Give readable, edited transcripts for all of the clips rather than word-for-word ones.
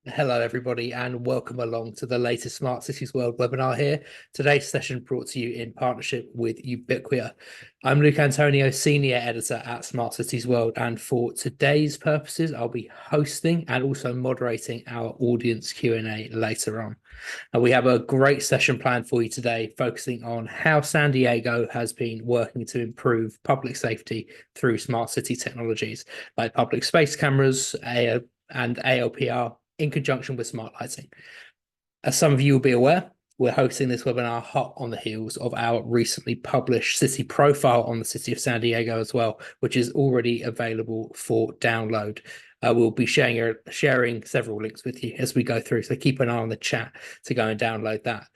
Hello, everybody, and welcome along to the latest Smart Cities World webinar here. Today's session brought to you in partnership with Ubicquia. I'm Luke Antonio, Senior Editor at Smart Cities World, and for today's purposes, I'll be hosting and also moderating our audience Q&A later on. We have a great session planned for you today, focusing on how San Diego has been working to improve public safety through smart city technologies like public space cameras and ALPR in conjunction with smart lighting. As some of you will be aware, we're hosting this webinar hot on the heels of our recently published city profile on the city of San Diego as well, which is already available for download. We'll be sharing several links with you as we go through, so keep an eye on the chat to go and download that.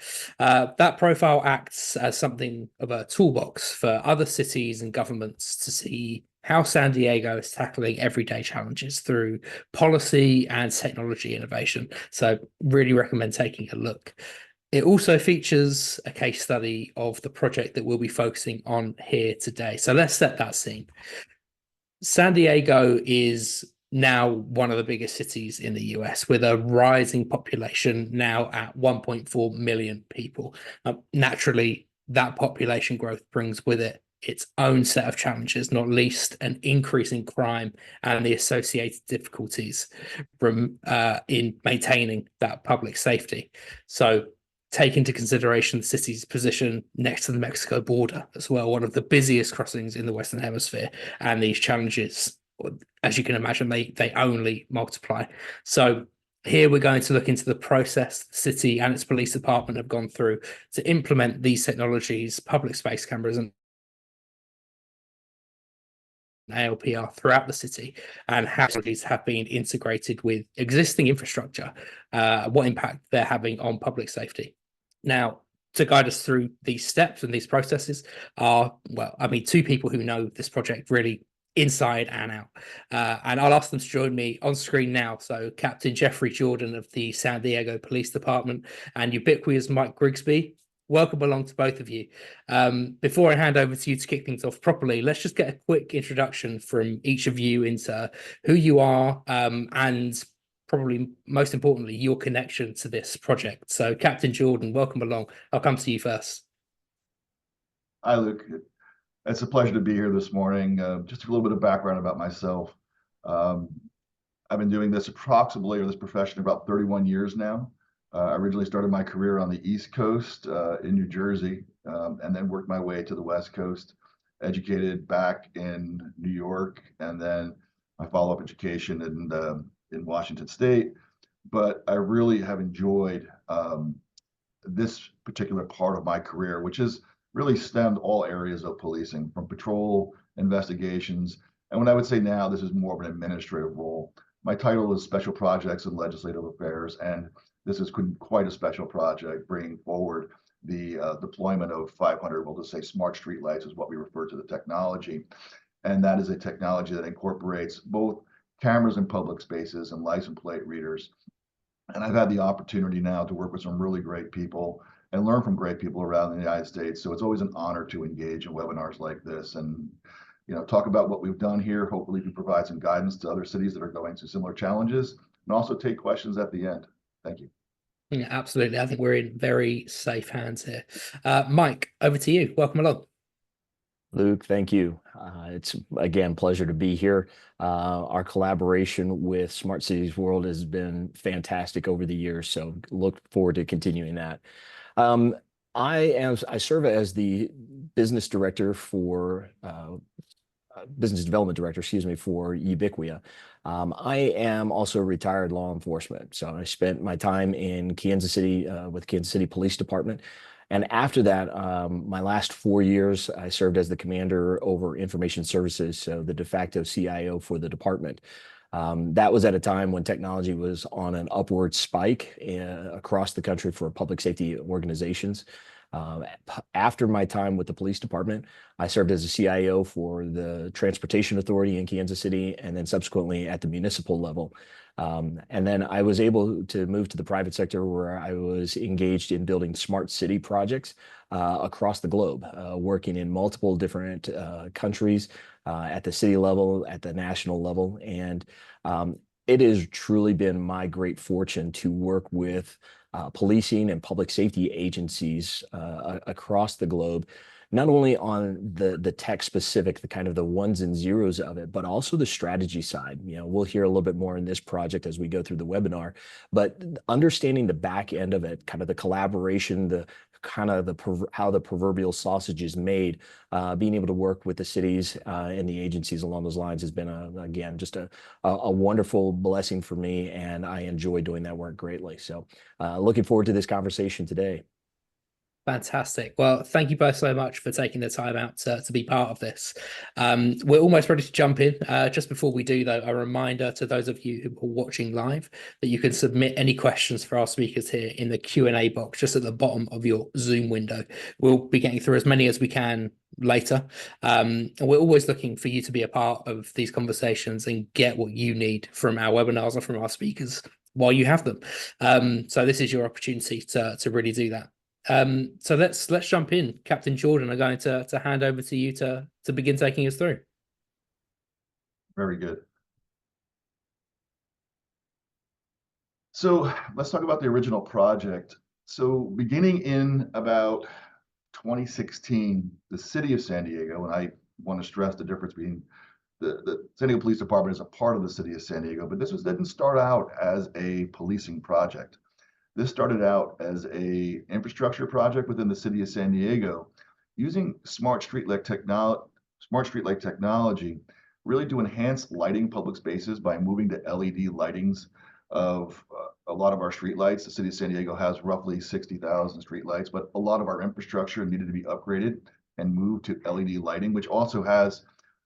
That profile acts as something of a toolbox for other cities and governments to see how San Diego is tackling everyday challenges through policy and technology innovation. So really recommend taking a look. It also features a case study of the project that we'll be focusing on here today. So let's set that scene. San Diego is now one of the biggest cities in the US, with a rising population now at 1.4 million people. Naturally, that population growth brings with it its own set of challenges, not least an increase in crime and the associated difficulties from in maintaining that public safety. So take into consideration the city's position next to the Mexico border as well, one of the busiest crossings in the Western Hemisphere, and these challenges, as you can imagine, they only multiply. So here we're going to look into the process the city and its police department have gone through to implement these technologies, public space cameras and ALPR throughout the city, and how these have been integrated with existing infrastructure, what impact they're having on public safety. Now, to guide us through these steps and these processes are, two people who know this project really inside and out. And I'll ask them to join me on screen now. So Captain Jeffrey Jordan of the San Diego Police Department and Ubicquia's Mike Grigsby. Welcome along to both of you. Before I hand over to you to kick things off properly, let's just get a quick introduction from each of you into who you are and probably most importantly, your connection to this project. So Captain Jordan, welcome along. I'll come to you first. Hi, Luke. It's a pleasure to be here this morning. Just a little bit of background about myself. I've been doing this profession about 31 years now. I originally started my career on the East Coast in New Jersey, and then worked my way to the West Coast, educated back in New York, and then my follow-up education in Washington State. But I really have enjoyed this particular part of my career, which has really stemmed all areas of policing, from patrol, investigations, and what I would say now, this is more of an administrative role. My title is Special Projects and Legislative Affairs, and this is quite a special project, bringing forward the deployment of 500, we'll just say smart streetlights is what we refer to the technology. And that is a technology that incorporates both cameras in public spaces and license plate readers. And I've had the opportunity now to work with some really great people and learn from great people around the United States. So it's always an honor to engage in webinars like this and talk about what we've done here. Hopefully we provide some guidance to other cities that are going through similar challenges, and also take questions at the end. Thank you. Yeah, absolutely. I think we're in very safe hands here. Mike, over to you. Welcome along. Luke, thank you. It's again pleasure to be here. Our collaboration with Smart Cities World has been fantastic over the years, so look forward to continuing that. I serve as the business director for business development director, for Ubicquia. I am also retired law enforcement, so I spent my time in Kansas City with Kansas City Police Department. And after that, my last 4 years, I served as the commander over information services, so the de facto CIO for the department. That was at a time when technology was on an upward spike across the country for public safety organizations. After my time with the police department, I served as a CIO for the Transportation Authority in Kansas City, and then subsequently at the municipal level. And then I was able to move to the private sector, where I was engaged in building smart city projects across the globe, working in multiple different countries at the city level, at the national level. And It has truly been my great fortune to work with policing and public safety agencies across the globe, not only on the tech specific, the kind of the ones and zeros of it, but also the strategy side. You know, we'll hear a little bit more in this project as we go through the webinar, but understanding the back end of it, kind of the collaboration, the kind of how the proverbial sausage is made, being able to work with the cities and the agencies along those lines has been, again, just a wonderful blessing for me, and I enjoy doing that work greatly. So looking forward to this conversation today. Fantastic. Well, thank you both so much for taking the time out to be part of this. We're almost ready to jump in. Just before we do, though, a reminder to those of you who are watching live that you can submit any questions for our speakers here in the Q&A box just at the bottom of your Zoom window. We'll be getting through as many as we can later. And we're always looking for you to be a part of these conversations and get what you need from our webinars or from our speakers while you have them. So this is your opportunity to really do that. So let's jump in. Captain Jordan, I'm going to hand over to you to begin taking us through. Very good. So let's talk about the original project. So beginning in about 2016, the city of San Diego, and I want to stress the difference between the San Diego Police Department is a part of the city of San Diego, but didn't start out as a policing project. This started out as a infrastructure project within the city of San Diego, using smart streetlight technology, really to enhance lighting public spaces by moving to LED lightings of a lot of our streetlights. The city of San Diego has roughly 60,000 streetlights, but a lot of our infrastructure needed to be upgraded and moved to LED lighting, which also has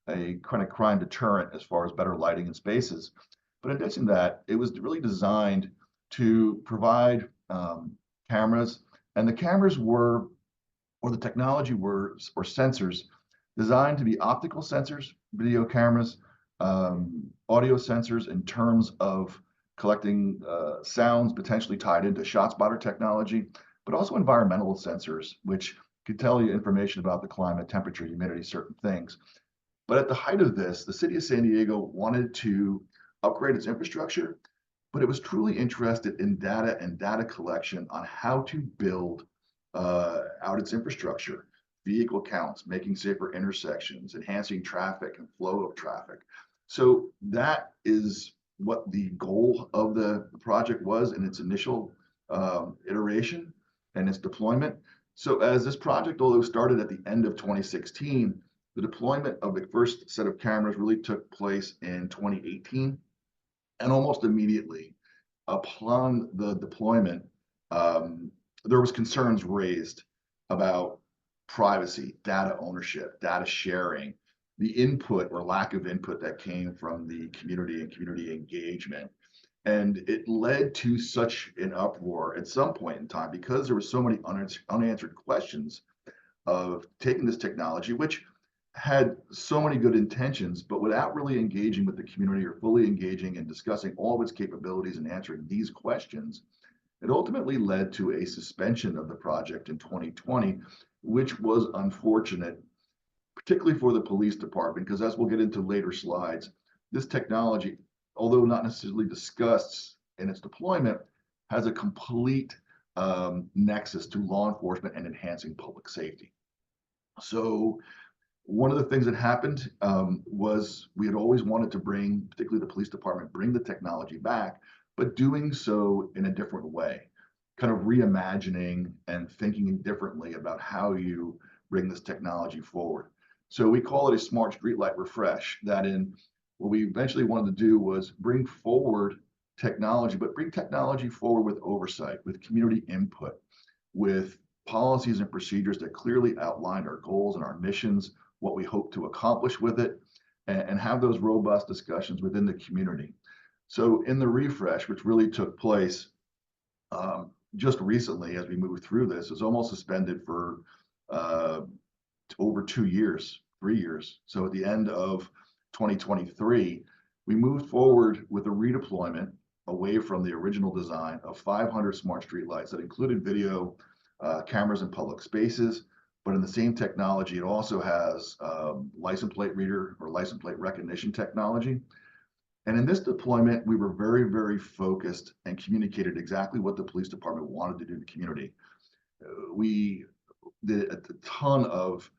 a kind of crime deterrent as far as better lighting in spaces. But in addition to that, it was really designed to provide cameras, and the cameras were, or the technology were, or sensors designed to be optical sensors, video cameras, audio sensors in terms of collecting sounds potentially tied into ShotSpotter technology, but also environmental sensors, which could tell you information about the climate, temperature, humidity, certain things. But at the height of this, the city of San Diego wanted to upgrade its infrastructure, but it was truly interested in data and data collection on how to build out its infrastructure, vehicle counts, making safer intersections, enhancing traffic and flow of traffic. So that is what the goal of the project was in its initial iteration and its deployment. So as this project, although started at the end of 2016, the deployment of the first set of cameras really took place in 2018. And almost immediately upon the deployment, there was concerns raised about privacy, data ownership, data sharing, the input or lack of input that came from the community and community engagement. And it led to such an uproar at some point in time because there were so many unanswered questions of taking this technology, which had so many good intentions, but without really engaging with the community or fully engaging and discussing all of its capabilities and answering these questions, it ultimately led to a suspension of the project in 2020, which was unfortunate, particularly for the police department, because as we'll get into later slides, this technology, although not necessarily discussed in its deployment, has a complete nexus to law enforcement and enhancing public safety. So one of the things that happened was we had always wanted to bring, particularly the police department, bring the technology back, but doing so in a different way, kind of reimagining and thinking differently about how you bring this technology forward. So we call it a smart streetlight refresh. That in what we eventually wanted to do was bring forward technology, but bring technology forward with oversight, with community input, with policies and procedures that clearly outlined our goals and our missions, what we hope to accomplish with it, and have those robust discussions within the community. So in the refresh, which really took place just recently as we moved through this, is almost suspended for over 2 years, 3 years. So at the end of 2023, we moved forward with a redeployment away from the original design of 500 smart streetlights that included video cameras in public spaces. But in the same technology, it also has license plate reader or license plate recognition technology. And in this deployment, we were very, very focused and communicated exactly what the police department wanted to do in the community. We did a ton of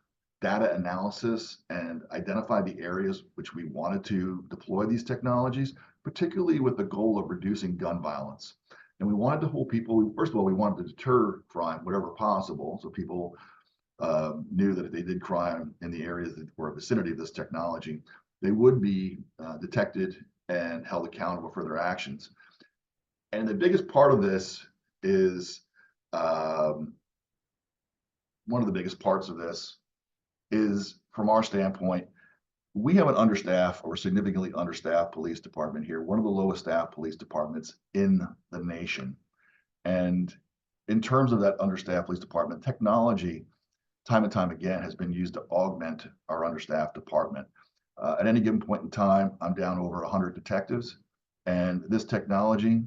data analysis and identified the areas which we wanted to deploy these technologies, particularly with the goal of reducing gun violence. And we wanted to hold people, first of all, we wanted to deter crime wherever possible. So people knew that if they did crime in the areas that were vicinity of this technology, they would be detected and held accountable for their actions. And the biggest part of this is, one of the biggest parts of this is, from our standpoint, we have an understaffed or significantly understaffed police department here, one of the lowest staffed police departments in the nation. And in terms of that understaffed police department, technology, time and time again, has been used to augment our understaffed department. At any given point in time, I'm down over 100 detectives, and this technology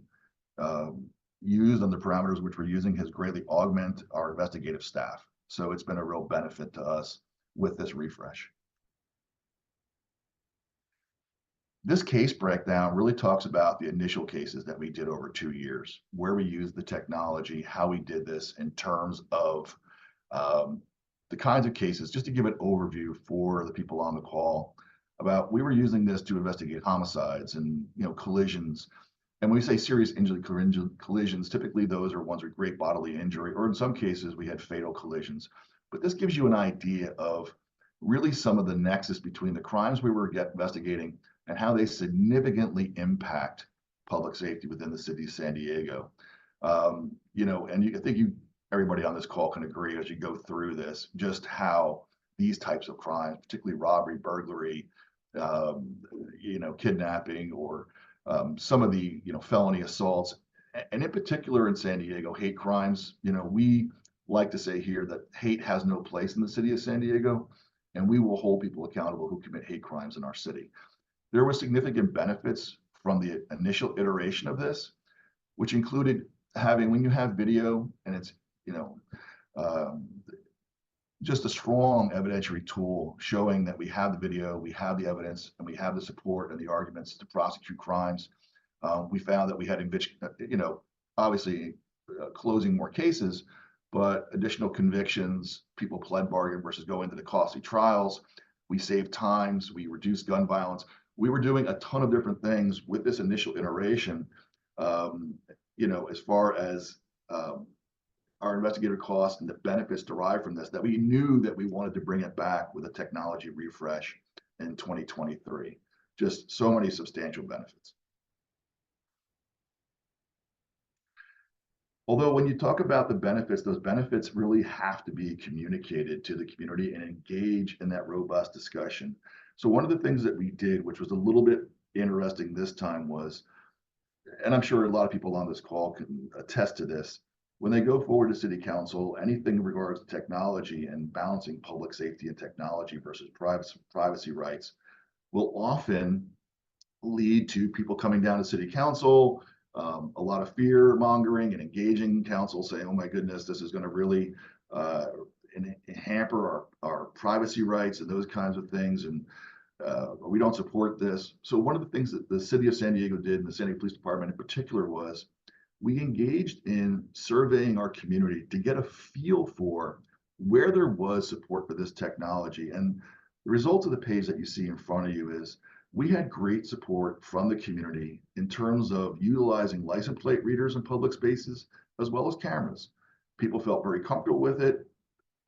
used on the parameters which we're using has greatly augmented our investigative staff. So it's been a real benefit to us with this refresh. This case breakdown really talks about the initial cases that we did over 2 years, where we used the technology, how we did this in terms of the kinds of cases. Just to give an overview for the people on the call about, we were using this to investigate homicides and collisions. And when we say serious injury collisions, typically those are ones with great bodily injury, or in some cases we had fatal collisions. But this gives you an idea of really some of the nexus between the crimes we were investigating and how they significantly impact public safety within the city of San Diego. And I think everybody on this call can agree as you go through this, just how these types of crimes, particularly robbery, burglary, kidnapping, or some of the felony assaults, and in particular in San Diego, hate crimes. We like to say here that hate has no place in the city of San Diego, and we will hold people accountable who commit hate crimes in our city. There were significant benefits from the initial iteration of this, which included having, when you have video and it's just a strong evidentiary tool showing that we have the video, we have the evidence, and we have the support and the arguments to prosecute crimes. We found that we had, obviously closing more cases, but additional convictions, people pled bargain versus go into the costly trials. We saved times, we reduced gun violence. We were doing a ton of different things with this initial iteration, as far as our investigator costs and the benefits derived from this, that we knew that we wanted to bring it back with a technology refresh in 2023. Just so many substantial benefits. Although when you talk about the benefits, those benefits really have to be communicated to the community and engage in that robust discussion. So one of the things that we did, which was a little bit interesting this time, was, and I'm sure a lot of people on this call can attest to this, when they go forward to city council, anything in regards to technology and balancing public safety and technology versus privacy rights will often lead to people coming down to city council, a lot of fear mongering and engaging council saying, oh my goodness, this is going to really hamper our privacy rights and those kinds of things. And we don't support this. So one of the things that the city of San Diego did, and the San Diego Police Department in particular, was we engaged in surveying our community to get a feel for where there was support for this technology. And the results of the page that you see in front of you is we had great support from the community in terms of utilizing license plate readers in public spaces, as well as cameras. People felt very comfortable with it.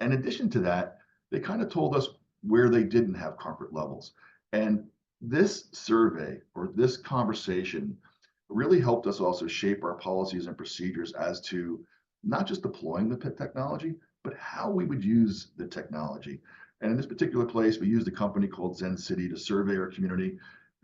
In addition to that, they kind of told us where they didn't have comfort levels. And this survey, or this conversation, really helped us also shape our policies and procedures as to not just deploying the technology, but how we would use the technology. And in this particular place, we used a company called Zen City to survey our community.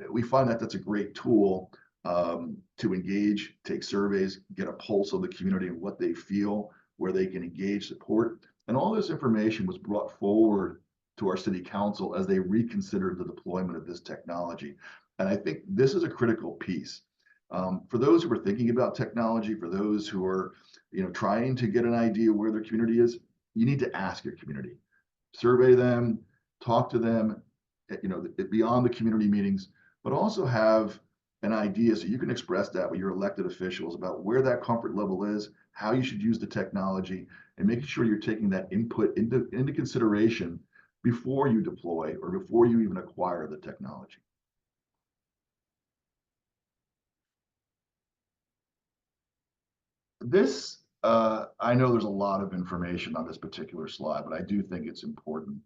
We find that that's a great tool to engage, take surveys, get a pulse of the community and what they feel, where they can engage, support. And all this information was brought forward to our city council as they reconsidered the deployment of this technology. And I think this is a critical piece. For those who are thinking about technology, for those who are trying to get an idea where their community is, you need to ask your community. Survey them, talk to them, beyond the community meetings, but also have an idea so you can express that with your elected officials about where that comfort level is, how you should use the technology, and making sure you're taking that input into consideration before you deploy or before you even acquire the technology. This, I know there's a lot of information on this particular slide, but I do think it's important.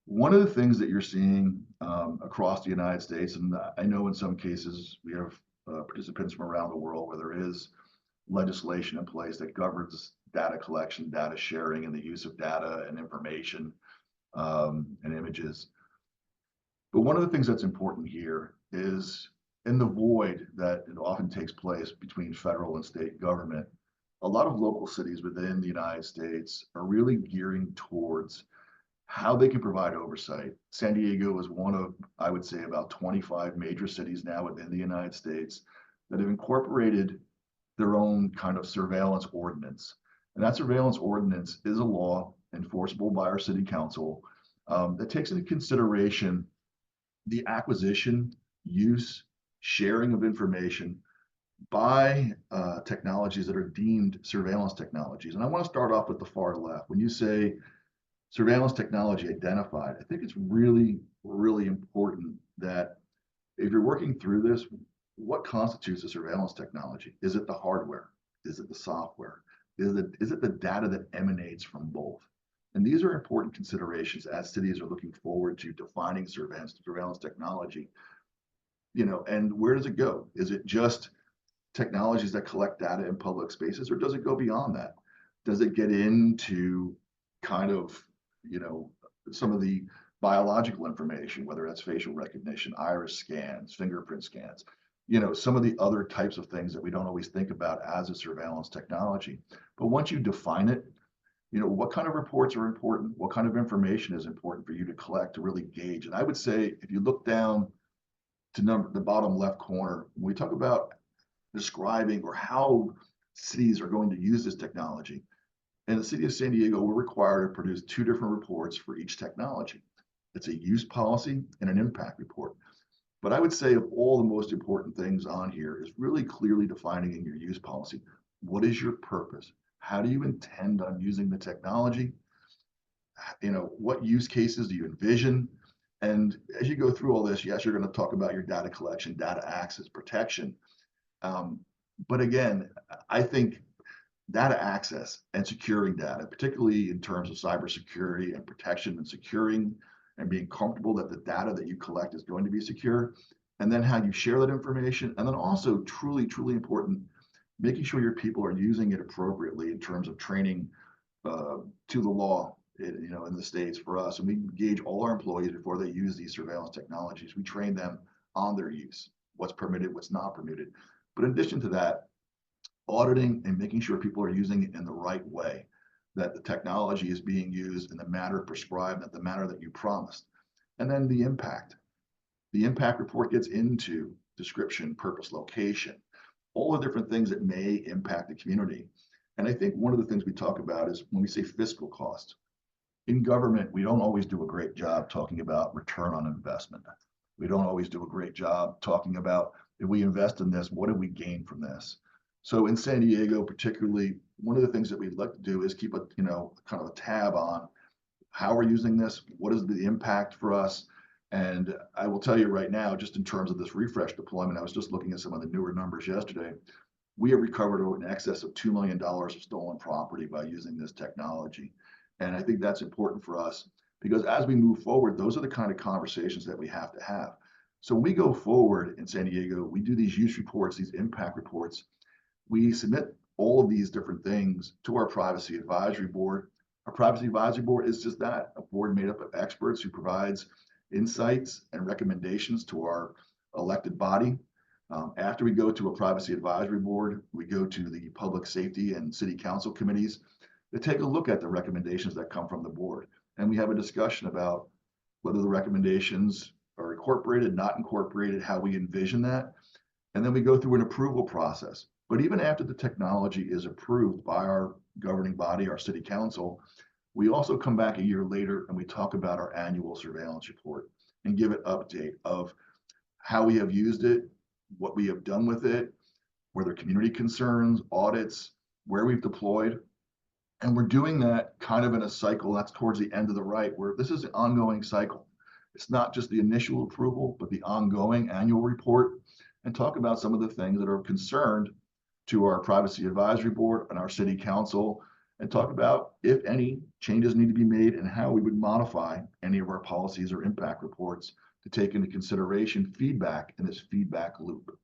One of the things that you're seeing across the United States, and I know in some cases we have participants from around the world where there is legislation in place that governs data collection, data sharing, and the use of data and information and images. But one of the things that's important here is in the void that it often takes place between federal and state government, a lot of local cities within the United States are really gearing towards how they can provide oversight. San Diego is one of, I would say, about 25 major cities now within the United States that have incorporated their own kind of surveillance ordinance. And that surveillance ordinance is a law enforceable by our city council that takes into consideration the acquisition, use, sharing of information by technologies that are deemed surveillance technologies. And I want to start off with the far left. When you say surveillance technology identified, I think it's really, really important that if you're working through this, what constitutes a surveillance technology? Is it the hardware? Is it the software? Is it the data that emanates from both? And these are important considerations as cities are looking forward to defining surveillance technology. You know, and where does it go? Is it just technologies that collect data in public spaces, or does it go beyond that? Does it get into kind of, you know, some of the biological information, whether that's facial recognition, iris scans, fingerprint scans, you know, some of the other types of things that we don't always think about as a surveillance technology. But once you define it, you know, what kind of reports are important? What kind of information is important for you to collect to really gauge? And I would say, if you look down to the bottom left corner, when we talk about describing or how cities are going to use this technology, in the city of San Diego, we're required to produce 2 different reports for each technology. It's a use policy and an impact report. But I would say of all the most important things on here is really clearly defining in your use policy, what is your purpose? How do you intend on using the technology? You know, what use cases do you envision? And as you go through all this, yes, you're going to talk about your data collection, data access, protection. But again, I think data access and securing data, particularly in terms of cybersecurity and protection and securing and being comfortable that the data that you collect is going to be secure, and then how you share that information, and then also truly, truly important, making sure your people are using it appropriately in terms of training to the law, you know, in the States for us. And we engage all our employees before they use these surveillance technologies. We train them on their use, what's permitted, what's not permitted. But in addition to that, auditing and making sure people are using it in the right way, that the technology is being used in the manner prescribed, in the manner that you promised. And then the impact. The impact report gets into description, purpose, location, all the different things that may impact the community. And I think one of the things we talk about is when we say fiscal cost. In government, we don't always do a great job talking about return on investment. We don't always do a great job talking about, if we invest in this, what do we gain from this? So in San Diego, particularly, one of the things that we'd like to do is keep a, you know, kind of a tab on how we're using this, what is the impact for us. And I will tell you right now, just in terms of this refresh deployment, I was just looking at some of the newer numbers yesterday. We have recovered over in excess of $2 million of stolen property by using this technology. And I think that's important for us because as we move forward, those are the kind of conversations that we have to have. So when we go forward in San Diego, we do these use reports, these impact reports. We submit all of these different things to our privacy advisory board. Our privacy advisory board is just that, a board made up of experts who provides insights and recommendations to our elected body. After we go to a privacy advisory board, we go to the public safety and city council committees to take a look at the recommendations that come from the board. And we have a discussion about whether the recommendations are incorporated, not incorporated, how we envision that. And then we go through an approval process. But even after the technology is approved by our governing body, our city council, we also come back a year later and we talk about our annual surveillance report and give an update of how we have used it, what we have done with it, where there are community concerns, audits, where we've deployed. And we're doing that kind of in a cycle. That's towards the end of the right, where this is an ongoing cycle. It's not just the initial approval, but the ongoing annual report, and talk about some of the things that are concerned to our privacy advisory board and our city council, and talk about if any changes need to be made and how we would modify any of our policies or impact reports to take into consideration feedback in this feedback loop.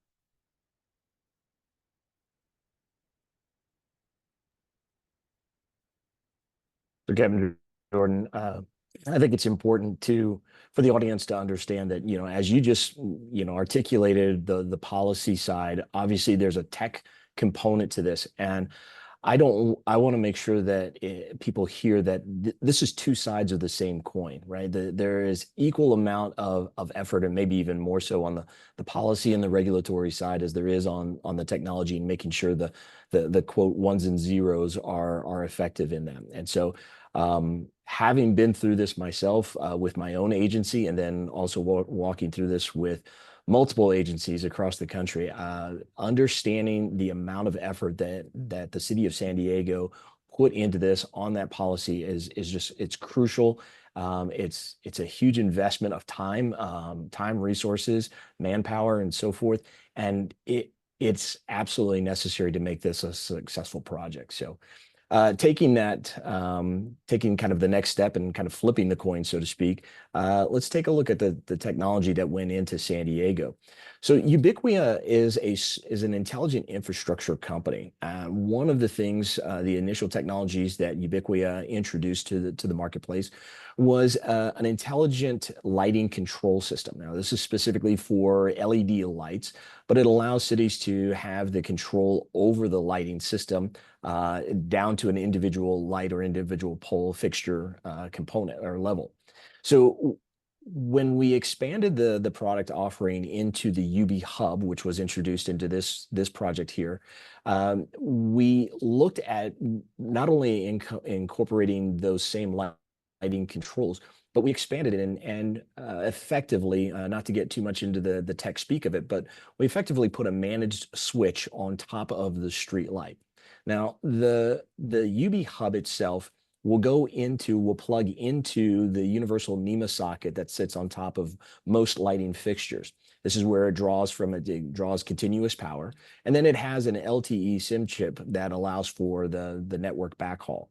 So Kevin, Jordan, I think it's important for the audience to understand that, as you just, articulated the policy side, obviously there's a tech component to this. And I want to make sure that people hear that this is two sides of the same coin, right? There is equal amount of effort, and maybe even more so on the policy and the regulatory side as there is on the technology, and making sure the quote ones and zeros are effective in them. And so having been through this myself with my own agency, and then also walking through this with multiple agencies across the country, understanding the amount of effort that the city of San Diego put into this on that policy is just, it's crucial. It's a huge investment of time, resources, manpower, and so forth. And it's absolutely necessary to make this a successful project. So taking kind of the next step and kind of flipping the coin, so to speak, let's take a look at the technology that went into San Diego. So Ubicquia is an intelligent infrastructure company. One of the things, the initial technologies that Ubicquia introduced to the marketplace was an intelligent lighting control system. Now, this is specifically for LED lights, but it allows cities to have the control over the lighting system down to an individual light or individual pole fixture component or level. So when we expanded the product offering into the UB Hub, which was introduced into this project here, we looked at not only incorporating those same lighting controls, but we expanded it and effectively, not to get too much into the tech speak of it, but we effectively put a managed switch on top of the street light. Now, the UB Hub itself will plug into the universal NEMA socket that sits on top of most lighting fixtures. This is where it draws continuous power. And then it has an LTE SIM chip that allows for the network backhaul.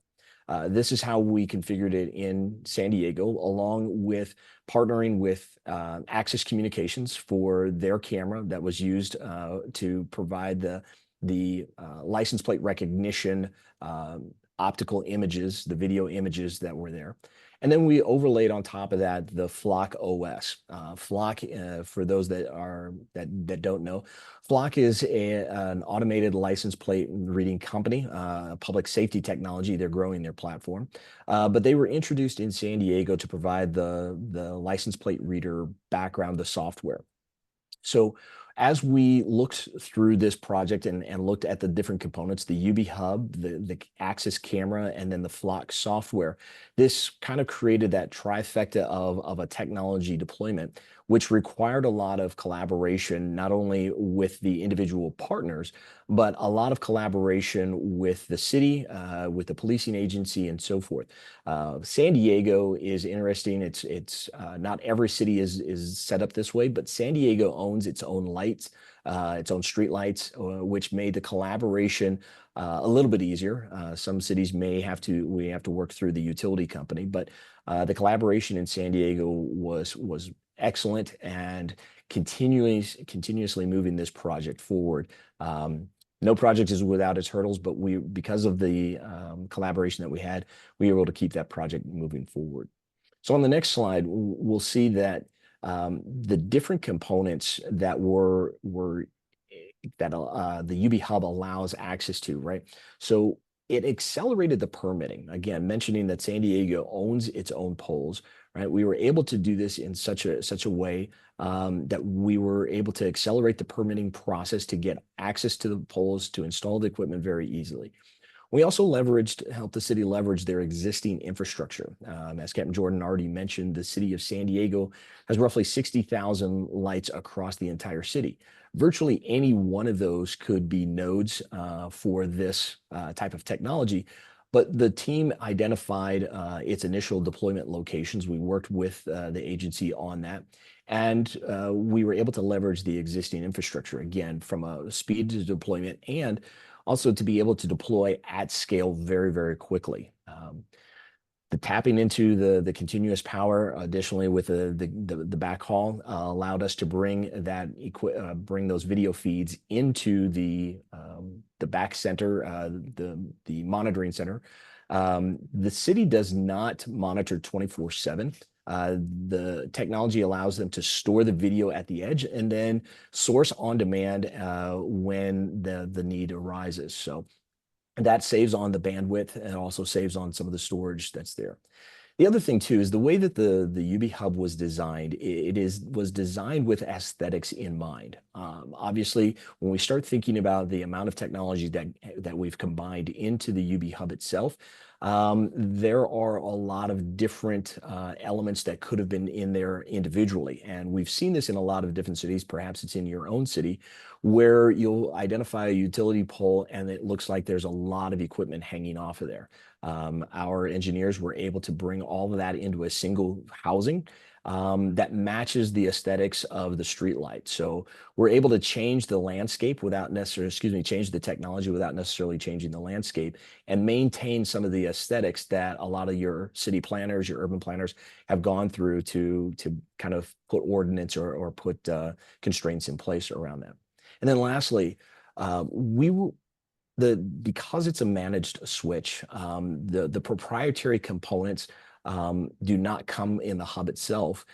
This is how we configured it in San Diego, along with partnering with Access Communications for their camera that was used to provide the license plate recognition, optical images, the video images that were there. And then we overlaid on top of that the Flock OS. Flock, for those that don't know, Flock is an automated license plate reading company, public safety technology. They're growing their platform, but they were introduced in San Diego to provide the license plate reader background, the software. So as we looked through this project and looked at the different components, the UB Hub, the Access camera, and then the Flock software, this kind of created that trifecta of a technology deployment, which required a lot of collaboration, not only with the individual partners, but a lot of collaboration with the city, with the policing agency, and so forth. San Diego is interesting. It's not every city is set up this way, but San Diego owns its own lights, its own street lights, which made the collaboration a little bit easier. Some cities we have to work through the utility company, but the collaboration in San Diego was excellent and continuously moving this project forward. No project is without its hurdles, but because of the collaboration that we had, we were able to keep that project moving forward. So on the next slide, we'll see that the different components that the UB Hub allows access to, right? So it accelerated the permitting. Again, mentioning that San Diego owns its own poles, right? We were able to do this in such a way that we were able to accelerate the permitting process to get access to the poles, to install the equipment very easily. We also helped the city leverage their existing infrastructure. As Captain Jordan already mentioned, the city of San Diego has roughly 60,000 lights across the entire city. Virtually any one of those could be nodes for this type of technology. But the team identified its initial deployment locations. We worked with the agency on that. And we were able to leverage the existing infrastructure, again, from a speed to deployment and also to be able to deploy at scale very, very quickly. The tapping into the continuous power, additionally with the backhaul, allowed us to bring bring those video feeds into the back center, the monitoring center. The city does not monitor 24/7. The technology allows them to store the video at the edge and then source on demand when the need arises. So that saves on the bandwidth and also saves on some of the storage that's there. The other thing too is the way that the UB Hub was designed. Was designed with aesthetics in mind. Obviously, when we start thinking about the amount of technology that we've combined into the UB Hub itself, there are a lot of different elements that could have been in there individually, and we've seen this in a lot of different cities. Perhaps it's in your own city, where you'll identify a utility pole and it looks like there's a lot of equipment hanging off of there. Our engineers were able to bring all of that into a single housing that matches the aesthetics of the street light. So we're able to change the landscape without necessarily, change the technology without necessarily changing the landscape, and maintain some of the aesthetics that a lot of your city planners, your urban planners have gone through to kind of put ordinance or put constraints in place around that. And then lastly, because it's a managed switch, the proprietary components do not come in the hub itself.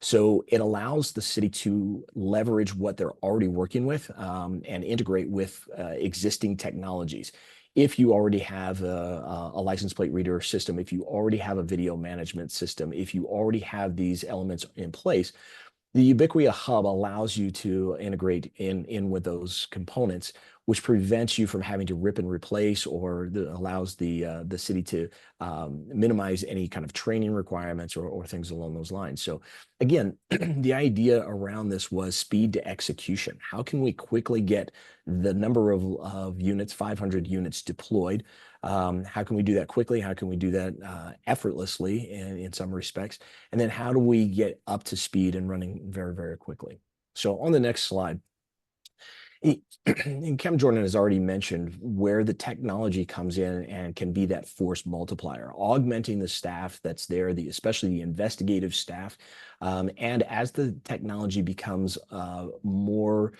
So it allows the city to leverage what they're already working with and integrate with existing technologies. If you already have a license plate reader system, if you already have a video management system, if you already have these elements in place, the Ubicquia hub allows you to integrate in with those components, which prevents you from having to rip and replace, or allows the city to minimize any kind of training requirements or things along those lines. So again, the idea around this was speed to execution. How can we quickly get the number of units, 500 units deployed? How can we do that quickly? How can we do that effortlessly in some respects? And then how do we get up to speed and running very, very quickly? So on the next slide, and Kevin Jordan has already mentioned where the technology comes in and can be that force multiplier, augmenting the staff that's there, especially the investigative staff. And as the technology becomes more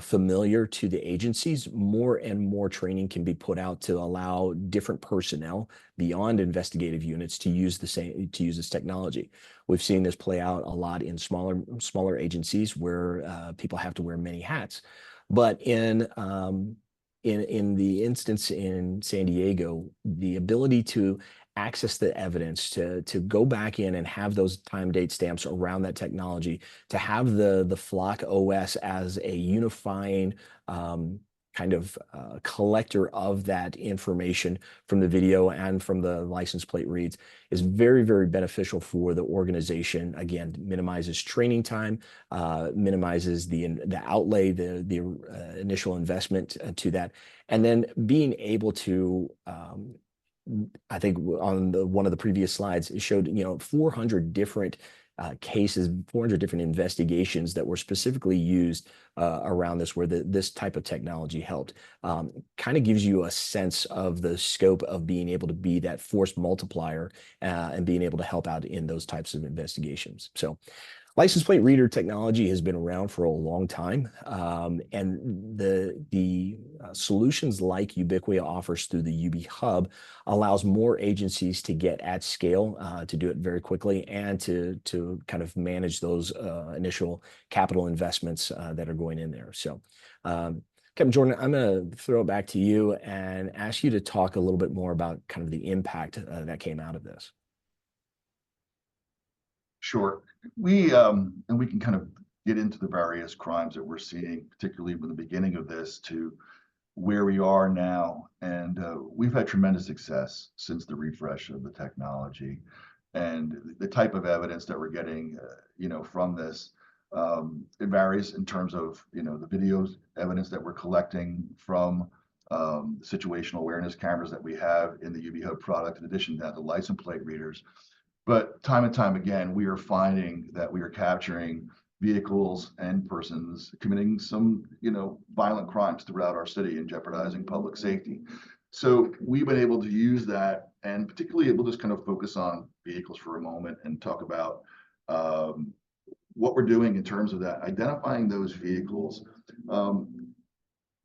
familiar to the agencies, more and more training can be put out to allow different personnel beyond investigative units to use this technology. We've seen this play out a lot in smaller agencies where people have to wear many hats. But in the instance in San Diego, the ability to access the evidence, to go back in and have those time date stamps around that technology, to have the Flock OS as a unifying kind of collector of that information from the video and from the license plate reads is very, very beneficial for the organization. Again, minimizes training time, minimizes the outlay, the initial investment to that, and then being able to I think on one of the previous slides, it showed 400 different cases, 400 different investigations that were specifically used around this, where this type of technology helped. Kind of gives you a sense of the scope of being able to be that force multiplier and being able to help out in those types of investigations. So license plate reader technology has been around for a long time, and the solutions like Ubicquia offers through the UB Hub allows more agencies to get at scale, to do it very quickly, and to kind of manage those initial capital investments that are going in there. So, Kevin Jordan, I'm going to throw it back to you and ask you to talk a little bit more about kind of the impact that came out of this. Sure. And we can kind of get into the various crimes that we're seeing, particularly with the beginning of this to where we are now. And we've had tremendous success since the refresh of the technology, and the type of evidence that we're getting, from this. It varies in terms of, the videos evidence that we're collecting from the situational awareness cameras that we have in the UB Hub product, in addition to that, the license plate readers. But time and time again, we are finding that we are capturing vehicles and persons committing some, violent crimes throughout our city and jeopardizing public safety. So we've been able to use that, and particularly we'll just kind of focus on vehicles for a moment and talk about what we're doing in terms of that, identifying those vehicles.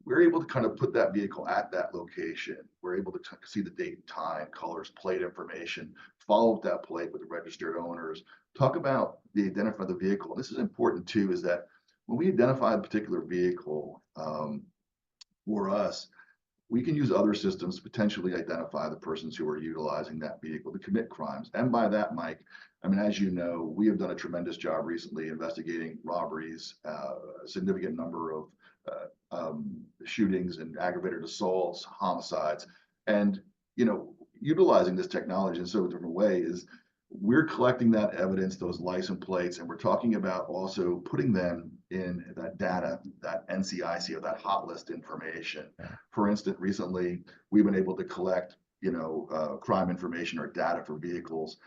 We're able to kind of put that vehicle at that location. We're able to see the date, time, colors, plate information, follow up that plate with the registered owners, talk about identify the vehicle. And this is important too, is that when we identify a particular vehicle for us, we can use other systems to potentially identify the persons who are utilizing that vehicle to commit crimes. And by that, Mike, I mean, as you know, we have done a tremendous job recently investigating robberies, a significant number of shootings and aggravated assaults, homicides. And, utilizing this technology in so a different way is we're collecting that evidence, those license plates, and we're talking about also putting them in that data, that NCIC or that hot list information. For instance, recently we've been able to collect, crime information or data for vehicles,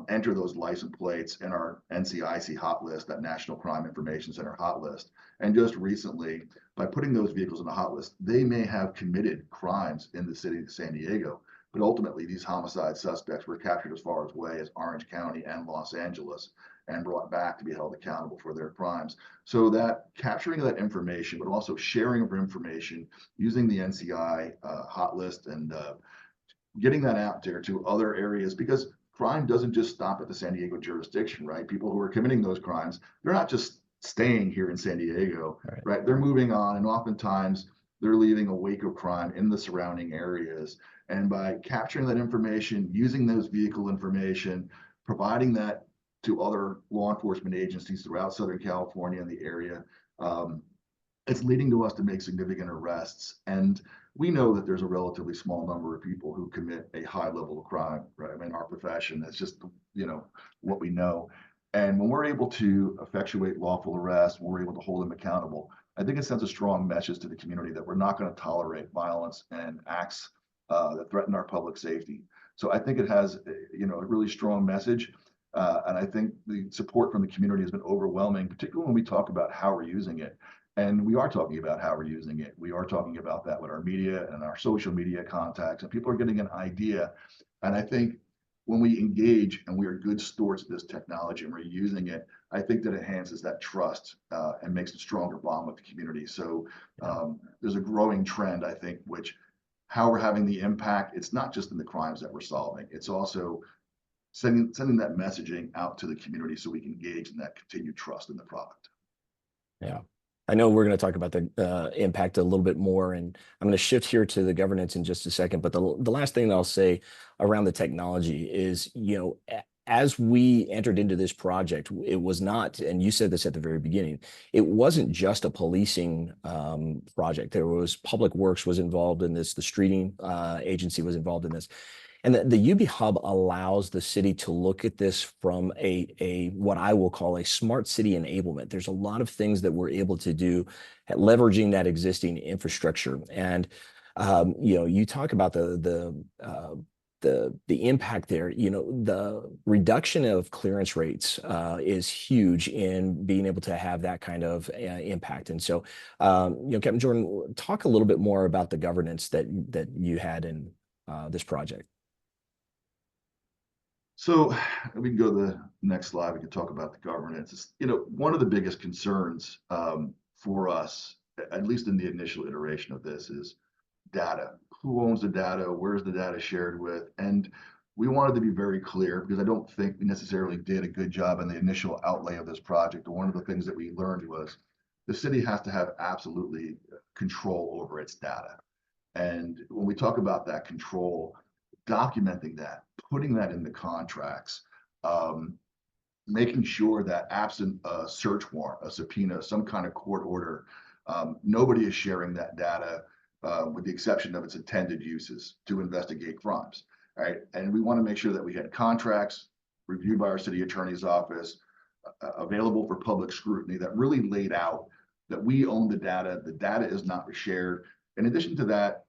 enter those license plates in our NCIC hot list, that National Crime Information Center hot list. And just recently, by putting those vehicles in the hot list, they may have committed crimes in the city of San Diego. But ultimately, these homicide suspects were captured as far away as Orange County and Los Angeles and brought back to be held accountable for their crimes. So that capturing of that information, but also sharing of information using the NCI hot list and getting that out there to other areas, because crime doesn't just stop at the San Diego jurisdiction, right? People who are committing those crimes, they're not just staying here in San Diego, right? They're moving on, and oftentimes they're leaving a wake of crime in the surrounding areas. And by capturing that information, using those vehicle information, providing that to other law enforcement agencies throughout Southern California and the area, it's leading to us to make significant arrests. And we know that there's a relatively small number of people who commit a high level of crime, right? I mean, our profession, that's just, what we know. And when we're able to effectuate lawful arrest, we're able to hold them accountable. I think it sends a strong message to the community that we're not going to tolerate violence and acts that threaten our public safety. So I think it has, a really strong message. And I think the support from the community has been overwhelming, particularly when we talk about how we're using it. And we are talking about how we're using it. We are talking about that with our media and our social media contacts, and people are getting an idea. And I think when we engage and we are good stewards of this technology and we're using it, I think that enhances that trust and makes a stronger bond with the community. So there's a growing trend, I think, which how we're having the impact, it's not just in the crimes that we're solving, it's also sending that messaging out to the community so we can engage in that continued trust in the product. Yeah. I know we're going to talk about the impact a little bit more, and I'm going to shift here to the governance in just a second. But the last thing that I'll say around the technology is, as we entered into this project, it was not, and you said this at the very beginning, it wasn't just a policing project. There was Public Works was involved in this, the streeting agency was involved in this. And the UB Hub allows the city to look at this from a what I will call a smart city enablement. There's a lot of things that we're able to do at leveraging that existing infrastructure. And you talk about the impact there. The reduction of clearance rates is huge in being able to have that kind of impact. And so, Captain Jordan, talk a little bit more about the governance that you had in this project. So we can go to the next slide. We can talk about the governance. It's, one of the biggest concerns for us, at least in the initial iteration of this, is data. Who owns the data? Where's the data shared with? And we wanted to be very clear, because I don't think we necessarily did a good job in the initial outlay of this project. One of the things that we learned was the city has to have absolutely control over its data. And when we talk about that control, documenting that, putting that in the contracts, making sure that absent a search warrant, a subpoena, some kind of court order, nobody is sharing that data with the exception of its intended uses to investigate crimes, right? And we want to make sure that we had contracts reviewed by our city attorney's office, available for public scrutiny that really laid out that we own the data is not shared. In addition to that,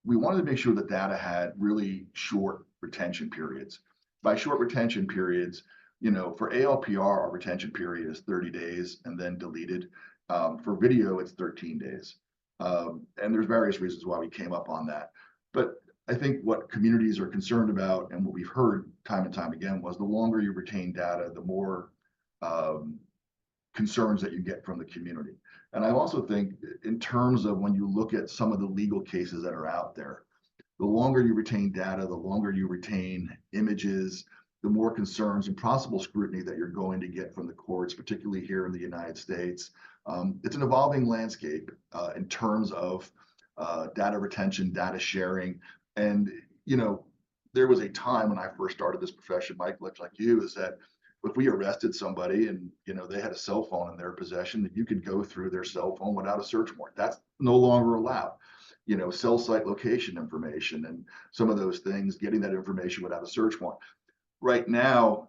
we wanted to make sure the data had really short retention periods. By short retention periods, for ALPR, our retention period is 30 days and then deleted. For video, it's 13 days. And there's various reasons why we came up on that. But I think what communities are concerned about, and what we've heard time and time again, was the longer you retain data, the more concerns that you get from the community. And I also think in terms of when you look at some of the legal cases that are out there, the longer you retain data, the longer you retain images, the more concerns and possible scrutiny that you're going to get from the courts, particularly here in the United States. It's an evolving landscape in terms of data retention, data sharing. And, there was a time when I first started this profession, Mike, like you, is that if we arrested somebody and, they had a cell phone in their possession, that you could go through their cell phone without a search warrant. That's no longer allowed. Cell site location information and some of those things, getting that information without a search warrant. Right now,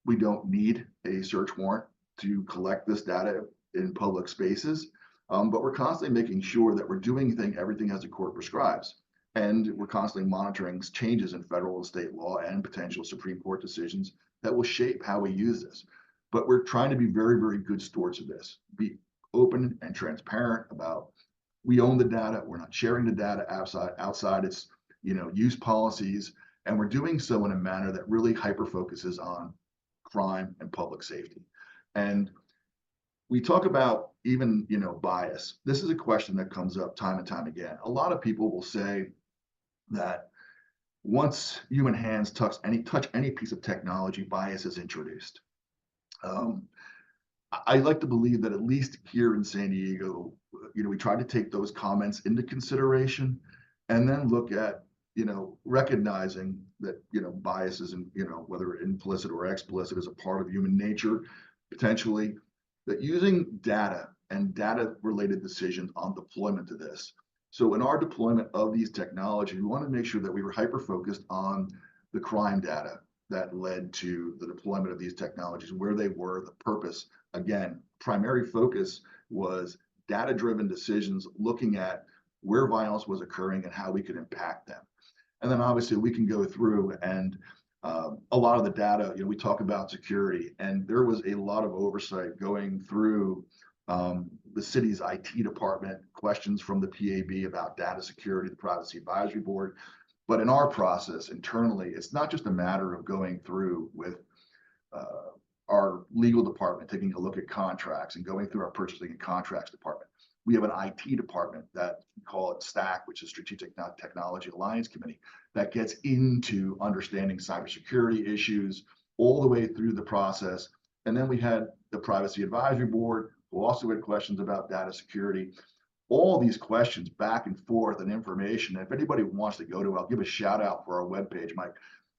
we don't need a search warrant to collect this data in public spaces, but we're constantly making sure that we're doing everything as the court prescribes. And we're constantly monitoring changes in federal and state law and potential Supreme Court decisions that will shape how we use this. But we're trying to be very, very good stewards of this, be open and transparent about we own the data, we're not sharing the data outside its use policies, and we're doing so in a manner that really hyper focuses on crime and public safety. And we talk about even bias. This is a question that comes up time and time again. A lot of people will say that once human hands touch any piece of technology, bias is introduced. I like to believe that at least here in San Diego, we try to take those comments into consideration and then look at, recognizing that, biases and, whether implicit or explicit is a part of human nature, potentially, that using data and data related decisions on deployment of this. So in our deployment of these technologies, we want to make sure that we were hyper focused on the crime data that led to the deployment of these technologies, where they were, the purpose. Again, primary focus was data-driven decisions, looking at where violence was occurring and how we could impact them. And then obviously we can go through and a lot of the data, we talk about security, and there was a lot of oversight going through the city's IT department, questions from the PAB about data security, the Privacy Advisory Board. But in our process internally, it's not just a matter of going through with our legal department, taking a look at contracts and going through our purchasing and contracts department. We have an IT department that we call it STAC, which is Strategic Technology Alliance Committee, that gets into understanding cybersecurity issues all the way through the process. And then we had the Privacy Advisory Board, who also had questions about data security. All these questions back and forth and information. And if anybody wants to go to it, I'll give a shout out for our webpage, Mike.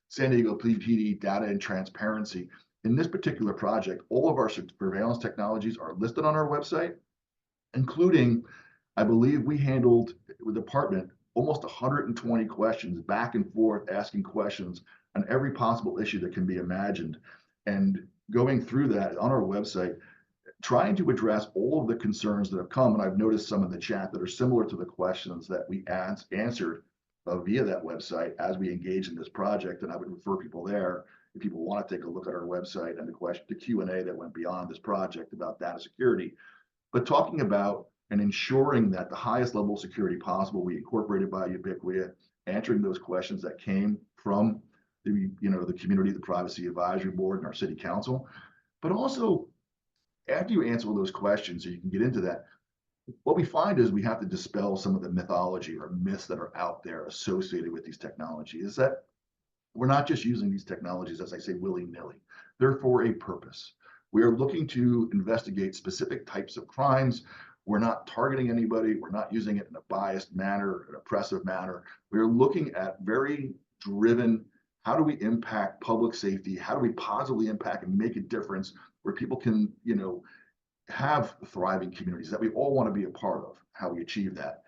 San Diego PD Data and Transparency. In this particular project, all of our surveillance technologies are listed on our website, including, I believe we handled with the department almost 120 questions back and forth, asking questions on every possible issue that can be imagined. And going through that on our website, trying to address all of the concerns that have come. And I've noticed some of the chat that are similar to the questions that we answered via that website as we engage in this project. And I would refer people there if people want to take a look at our website and the Q&A that went beyond this project about data security. But talking about and ensuring that the highest level of security possible, we incorporated by Ubicquia, answering those questions that came from the community, the Privacy Advisory Board, and our city council. But also, after you answer all those questions, so you can get into that, what we find is we have to dispel some of the mythology or myths that are out there associated with these technologies. Is that we're not just using these technologies, as I say, willy-nilly. They're for a purpose. We are looking to investigate specific types of crimes. We're not targeting anybody. We're not using it in a biased manner, an oppressive manner. We're looking at very driven, how do we impact public safety? How do we positively impact and make a difference where people can, have thriving communities that we all want to be a part of, how we achieve that.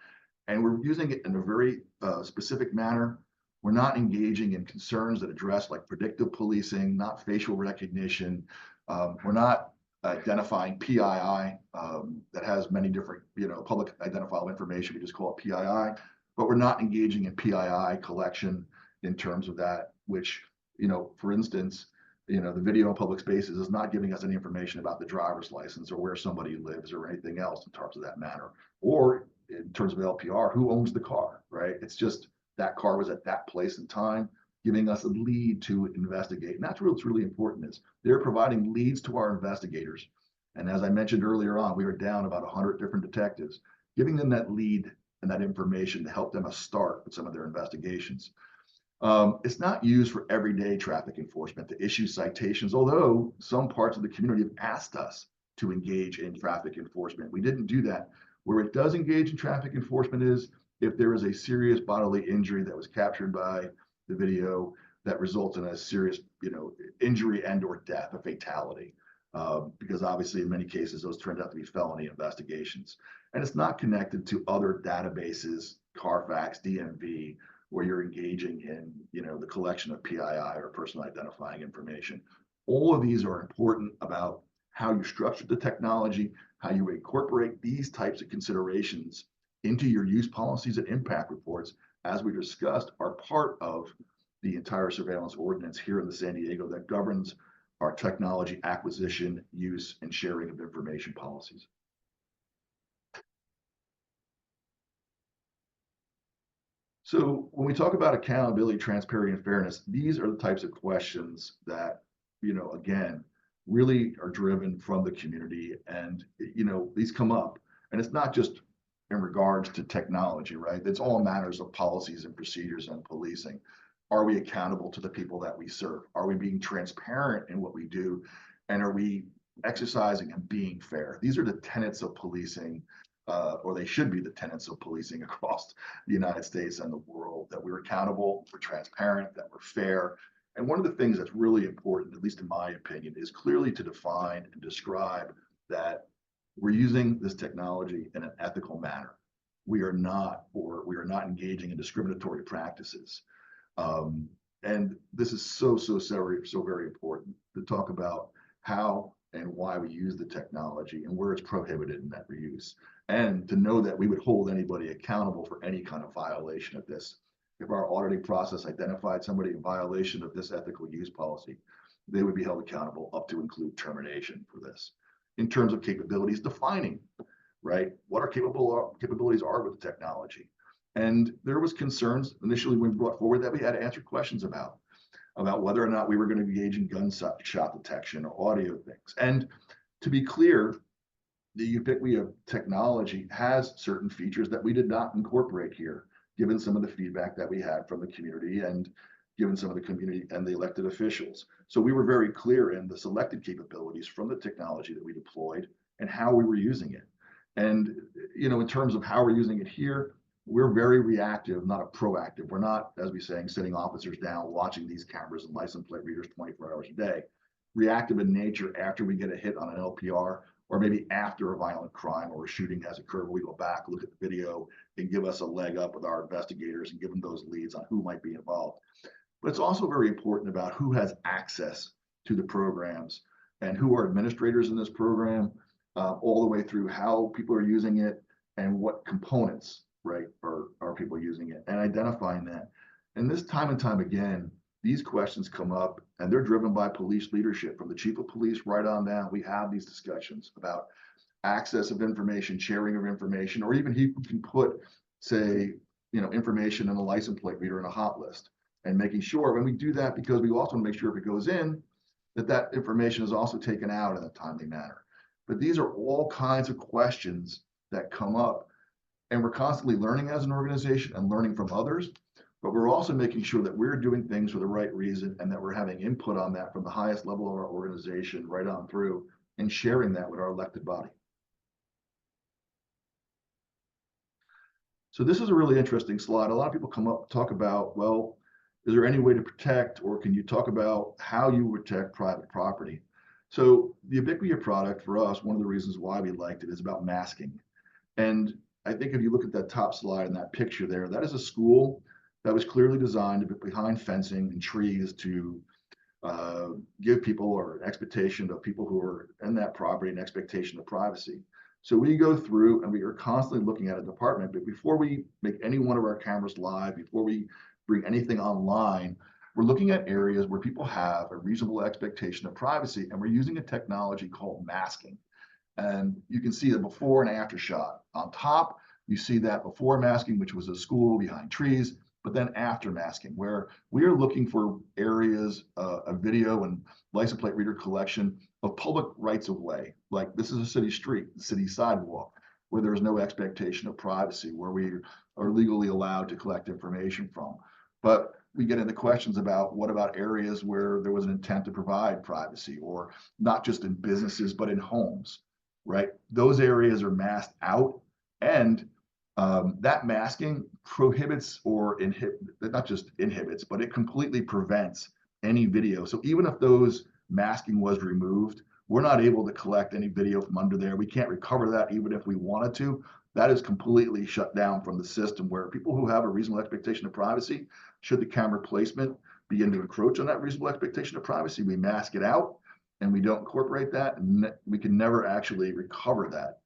And we're using it in a very specific manner. We're not engaging in concerns that address like predictive policing, not facial recognition. We're not identifying PII that has many different, public identifiable information. We just call it PII, but we're not engaging in PII collection in terms of that, which, for instance, the video in public spaces is not giving us any information about the driver's license or where somebody lives or anything else in terms of that matter. Or in terms of LPR, who owns the car, right? It's just that car was at that place and time, giving us a lead to investigate. And that's what's really important is they're providing leads to our investigators. And as I mentioned earlier on, we were down about 100 different detectives, giving them that lead and that information to help them start with some of their investigations. It's not used for everyday traffic enforcement to issue citations, although some parts of the community have asked us to engage in traffic enforcement. We didn't do that. Where it does engage in traffic enforcement is if there is a serious bodily injury that was captured by the video that results in a serious, injury and or death, a fatality. Because obviously in many cases, those turned out to be felony investigations. And it's not connected to other databases, Carfax, DMV, where you're engaging in, the collection of PII or personal identifying information. All of these are important about how you structure the technology, how you incorporate these types of considerations into your use policies and impact reports, as we discussed, are part of the entire surveillance ordinance here in the San Diego that governs our technology acquisition, use, and sharing of information policies. So when we talk about accountability, transparency, and fairness, these are the types of questions that, again, really are driven from the community. And, these come up. And it's not just in regards to technology, right? It's all matters of policies and procedures and policing. Are we accountable to the people that we serve? Are we being transparent in what we do? And are we exercising and being fair? These are the tenets of policing, or they should be the tenets of policing across the United States and the world, that we're accountable, we're transparent, that we're fair. And one of the things that's really important, at least in my opinion, is clearly to define and describe that we're using this technology in an ethical manner. We are not engaging in discriminatory practices. And this is so very important to talk about how and why we use the technology and where it's prohibited in that reuse. And to know that we would hold anybody accountable for any kind of violation of this. If our auditing process identified somebody in violation of this ethical use policy, they would be held accountable up to include termination for this. In terms of capabilities, defining, right, what our capabilities are with the technology. And there was concerns initially when we brought forward that we had to answer questions about whether or not we were going to engage in gunshot detection or audio things. And to be clear, the Ubicquia technology has certain features that we did not incorporate here, given some of the feedback that we had from the community and given some of the community and the elected officials. So we were very clear in the selected capabilities from the technology that we deployed and how we were using it. And, in terms of how we're using it here, we're very reactive, not proactive. We're not, as we saying, sitting officers down, watching these cameras and license plate readers 24 hours a day. Reactive in nature after we get a hit on an LPR, or maybe after a violent crime or a shooting has occurred, we go back, look at the video, and give us a leg up with our investigators and give them those leads on who might be involved. But it's also very important about who has access to the programs and who are administrators in this program, all the way through how people are using it and what components, right, are people using it, and identifying that. And this time and time again, these questions come up and they're driven by police leadership from the chief of police right on down. We have these discussions about access of information, sharing of information, or even he can put, say, information in a license plate reader in a hot list, and making sure when we do that, because we also want to make sure if it goes in, that information is also taken out in a timely manner. But these are all kinds of questions that come up, and we're constantly learning as an organization and learning from others, but we're also making sure that we're doing things for the right reason and that we're having input on that from the highest level of our organization right on through, and sharing that with our elected body. So this is a really interesting slide. A lot of people come up, talk about, well, is there any way to protect, or can you talk about how you protect private property? So the Ubicquia product for us, one of the reasons why we liked it is about masking. And I think if you look at that top slide in that picture there, that is a school that was clearly designed to be behind fencing and trees to give people or an expectation of people who are in that property, an expectation of privacy. So we go through and we are constantly looking at a department, but before we make any one of our cameras live, before we bring anything online, we're looking at areas where people have a reasonable expectation of privacy, and we're using a technology called masking. And you can see the before and after shot. On top, you see that before masking, which was a school behind trees, but then after masking, where we are looking for areas of video and license plate reader collection of public rights of way. Like this is a city street, the city sidewalk, where there's no expectation of privacy, where we are legally allowed to collect information from. But we get into questions about what about areas where there was an intent to provide privacy, or not just in businesses, but in homes, right? Those areas are masked out, and that masking prohibits or not just inhibits, but it completely prevents any video. So even if those masking was removed, we're not able to collect any video from under there. We can't recover that even if we wanted to. That is completely shut down from the system, where people who have a reasonable expectation of privacy, should the camera placement begin to encroach on that reasonable expectation of privacy, we mask it out and we don't incorporate that, and we can never actually recover that.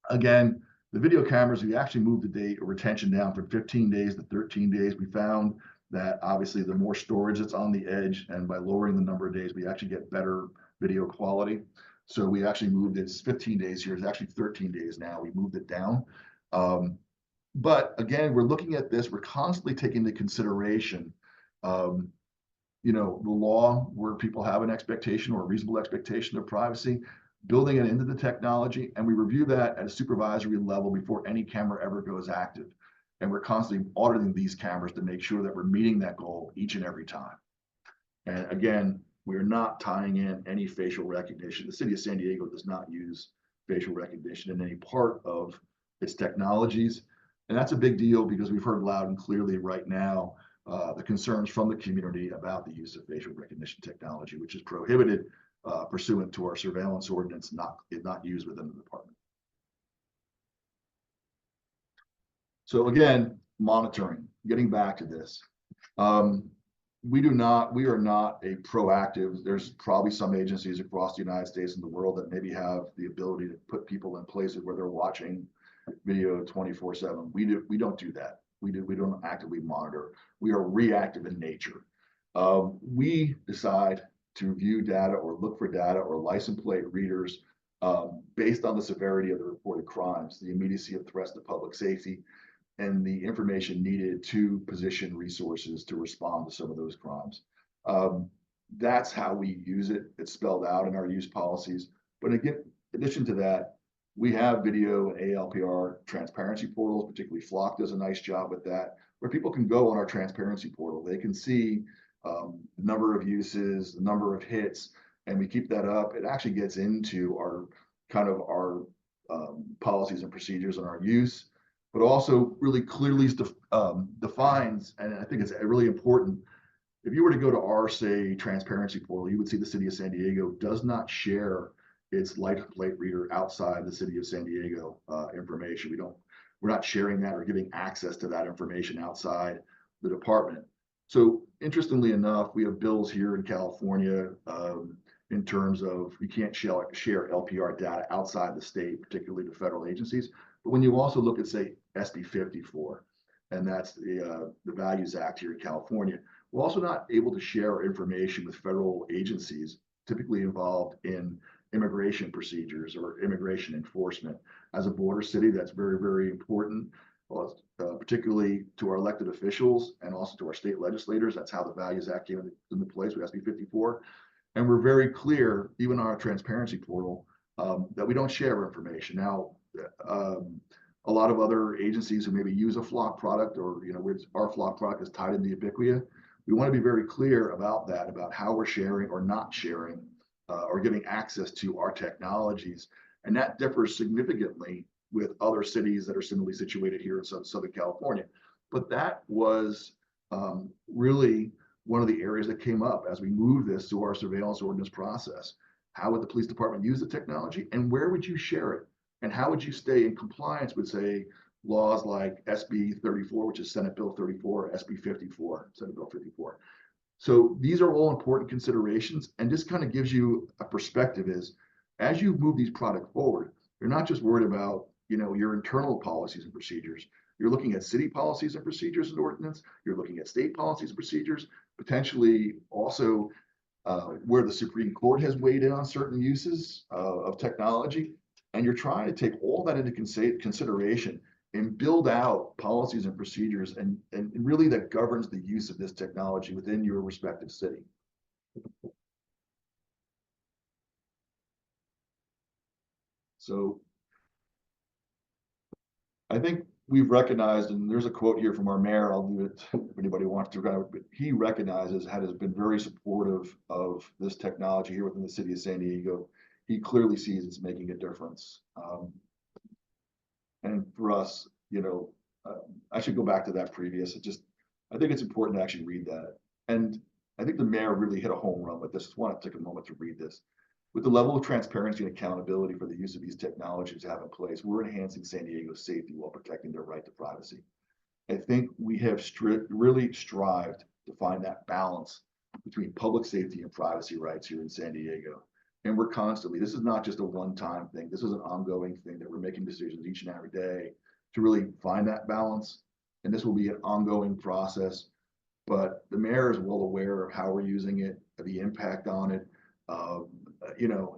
Again, the video cameras, we actually moved the date of retention down from 15 days to 13 days. We found that obviously the more storage that's on the edge, and by lowering the number of days, we actually get better video quality. So we actually moved it. It's 15 days here. It's actually 13 days now. We moved it down. But again, we're looking at this. We're constantly taking into consideration, the law, where people have an expectation or a reasonable expectation of privacy, building it into the technology, and we review that at a supervisory level before any camera ever goes active. And we're constantly auditing these cameras to make sure that we're meeting that goal each and every time. And again, we're not tying in any facial recognition. The city of San Diego does not use facial recognition in any part of its technologies. And that's a big deal, because we've heard loud and clearly right now the concerns from the community about the use of facial recognition technology, which is prohibited pursuant to our surveillance ordinance, not used within the department. So again, monitoring, getting back to this. We are not a proactive, there's probably some agencies across the United States and the world that maybe have the ability to put people in places where they're watching video 24/7. We don't do that. We don't actively monitor. We are reactive in nature. We decide to view data or look for data or license plate readers based on the severity of the reported crimes, the immediacy of threats to public safety, and the information needed to position resources to respond to some of those crimes. That's how we use it. It's spelled out in our use policies. But again, in addition to that, we have video and ALPR transparency portals, particularly Flock does a nice job with that, where people can go on our transparency portal. They can see the number of uses, the number of hits, and we keep that up. It actually gets into our policies and procedures on our use, but also really clearly defines, and I think it's really important. If you were to go to our, say, transparency portal, you would see the city of San Diego does not share its license plate reader outside the city of San Diego information. We're not sharing that or giving access to that information outside the department. So interestingly enough, we have bills here in California in terms of you can't share LPR data outside the state, particularly to federal agencies. But when you also look at, say, SB 54, and that's the Values Act here in California, we're also not able to share information with federal agencies typically involved in immigration procedures or immigration enforcement. As a border city, that's very, very important, particularly to our elected officials and also to our state legislators. That's how the Values Act came into place with SB 54. And we're very clear, even on our transparency portal, that we don't share information. Now, a lot of other agencies who maybe use a Flock product, or our Flock product is tied into Ubicquia. We want to be very clear about that, about how we're sharing or not sharing or giving access to our technologies. And that differs significantly with other cities that are similarly situated here in Southern California. But that was really one of the areas that came up as we moved this to our surveillance ordinance process. How would the police department use the technology, and where would you share it? And how would you stay in compliance with, say, laws like SB 34, which is Senate Bill 34, SB 54, Senate Bill 54. So these are all important considerations, and this kind of gives you a perspective is, as you move these products forward, you're not just worried about, your internal policies and procedures. You're looking at city policies and procedures and ordinance. You're looking at state policies and procedures, potentially also where the Supreme Court has weighed in on certain uses of technology. And you're trying to take all that into consideration and build out policies and procedures and really that governs the use of this technology within your respective city. So I think we've recognized, and there's a quote here from our mayor, I'll leave it if anybody wants to, but he recognizes has been very supportive of this technology here within the city of San Diego. He clearly sees it's making a difference. And for us, I should go back to that previous. I think it's important to actually read that. And I think the mayor really hit a home run with this. I just want to take a moment to read this. With the level of transparency and accountability for the use of these technologies have in place, we're enhancing San Diego's safety while protecting their right to privacy. I think we have really strived to find that balance between public safety and privacy rights here in San Diego. And we're constantly, this is not just a one-time thing. This is an ongoing thing that we're making decisions each and every day to really find that balance. And this will be an ongoing process, but the mayor is well aware of how we're using it, the impact on it,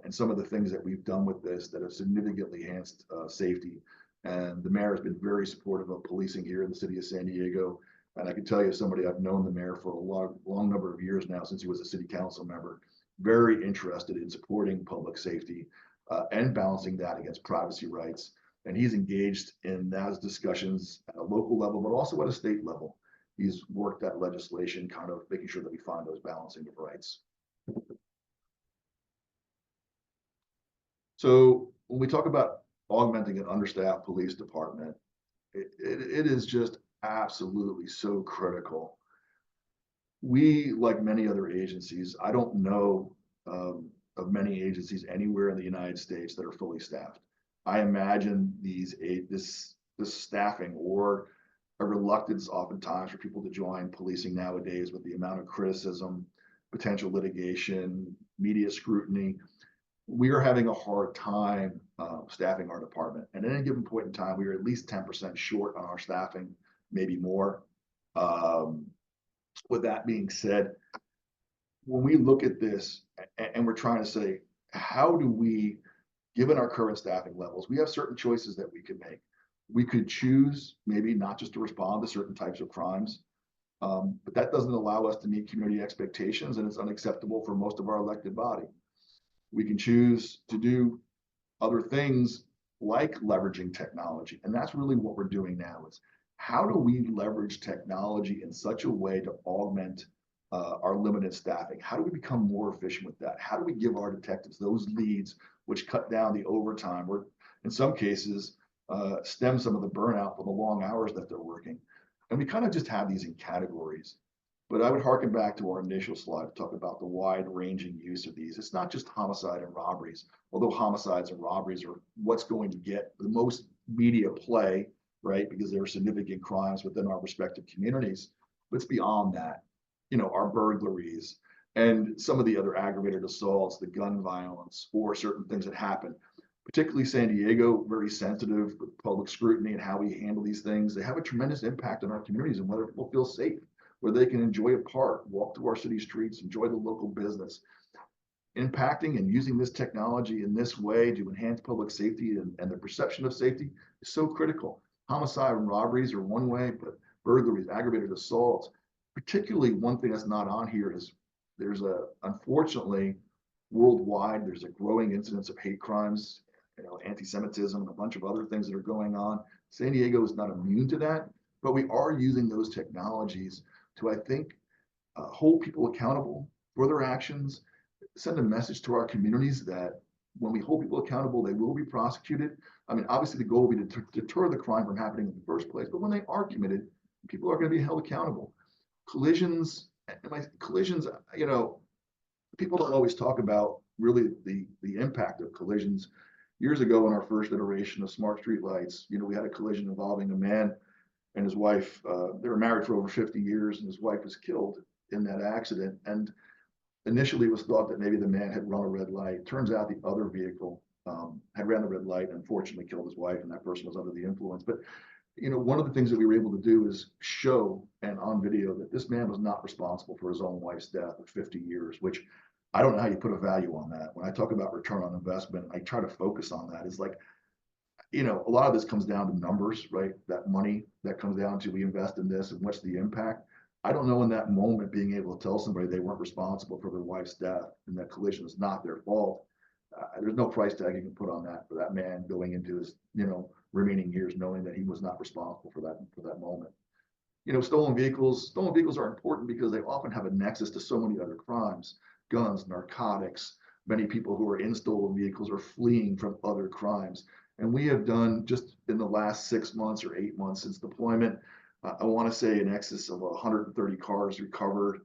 and some of the things that we've done with this that have significantly enhanced safety. And the mayor has been very supportive of policing here in the city of San Diego. And I can tell you, as somebody, I've known the mayor for a long number of years now, since he was a city council member, very interested in supporting public safety and balancing that against privacy rights. And he's engaged in those discussions at a local level, but also at a state level. He's worked that legislation, kind of making sure that we find those balancing of rights. So when we talk about augmenting an understaffed police department, it is just absolutely so critical. We, like many other agencies, I don't know of many agencies anywhere in the United States that are fully staffed. I imagine this staffing or a reluctance oftentimes for people to join policing nowadays with the amount of criticism, potential litigation, media scrutiny. We are having a hard time staffing our department. And at any given point in time, we are at least 10% short on our staffing, maybe more. With that being said, when we look at this and we're trying to say, how do we, given our current staffing levels, we have certain choices that we could make. We could choose maybe not just to respond to certain types of crimes, but that doesn't allow us to meet community expectations, and it's unacceptable for most of our elected body. We can choose to do other things like leveraging technology. And that's really what we're doing now is how do we leverage technology in such a way to augment our limited staffing? How do we become more efficient with that? How do we give our detectives those leads which cut down the overtime or in some cases stem some of the burnout for the long hours that they're working? And we kind of just have these in categories. But I would harken back to our initial slide to talk about the wide-ranging use of these. It's not just homicide and robberies, although homicides and robberies are what's going to get the most media play, right? Because there are significant crimes within our respective communities. But it's beyond that. Our burglaries and some of the other aggravated assaults, the gun violence, or certain things that happen. Particularly San Diego, very sensitive with public scrutiny and how we handle these things. They have a tremendous impact on our communities and whether people feel safe, where they can enjoy a park, walk through our city streets, enjoy the local business. Impacting and using this technology in this way to enhance public safety and the perception of safety is so critical. Homicide and robberies are one way, but burglaries, aggravated assaults, particularly one thing that's not on here is unfortunately, worldwide, there's a growing incidence of hate crimes, anti-Semitism, and a bunch of other things that are going on. San Diego is not immune to that, but we are using those technologies to, I think, hold people accountable for their actions, send a message to our communities that when we hold people accountable, they will be prosecuted. I mean, obviously the goal will be to deter the crime from happening in the first place, but when they are committed, people are going to be held accountable. Collisions, people don't always talk about really the impact of collisions. Years ago, in our first iteration of smart street lights, we had a collision involving a man and his wife. They were married for over 50 years, and his wife was killed in that accident. And initially it was thought that maybe the man had run a red light. Turns out the other vehicle had ran the red light and unfortunately killed his wife, and that person was under the influence. But one of the things that we were able to do is show, and on video, that this man was not responsible for his own wife's death of 50 years, which I don't know how you put a value on that. When I talk about return on investment, I try to focus on that. It's like, a lot of this comes down to numbers, right? That money that comes down to, we invest in this and what's the impact. I don't know in that moment being able to tell somebody they weren't responsible for their wife's death and that collision is not their fault. There's no price tag you can put on that for that man going into his, remaining years, knowing that he was not responsible for that moment. Stolen vehicles are important because they often have a nexus to so many other crimes: guns, narcotics. Many people who are in stolen vehicles are fleeing from other crimes. And we have done, just in the last 6 months or 8 months since deployment, I want to say in excess of 130 cars recovered.